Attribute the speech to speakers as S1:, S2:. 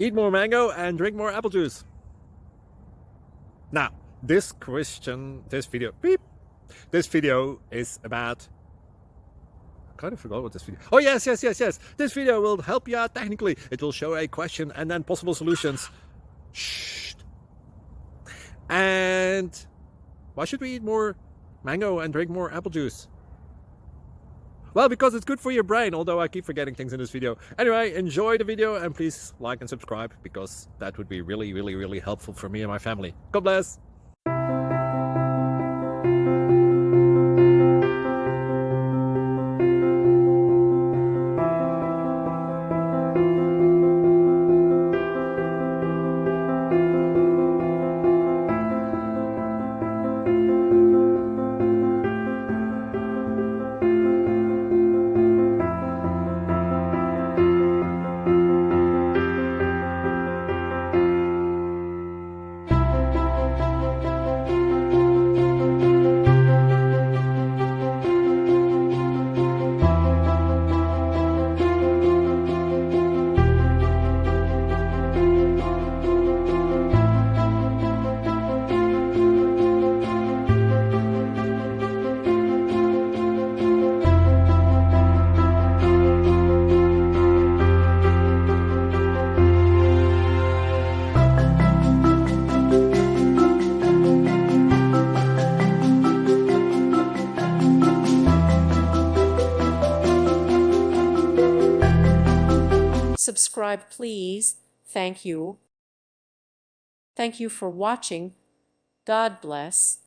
S1: Eat more mango and drink more apple juice. Now, this video is about, I kind of forgot what this video. Oh, yes. This video will help you out technically. It will show a question and then possible solutions. Shh. And why should we eat more mango and drink more apple juice? Well, because it's good for your brain, although I keep forgetting things in this video. Anyway, enjoy the video and please like and subscribe, because that would be really helpful for me and my family. God bless.
S2: Subscribe, please. Thank you. Thank you for watching. God bless.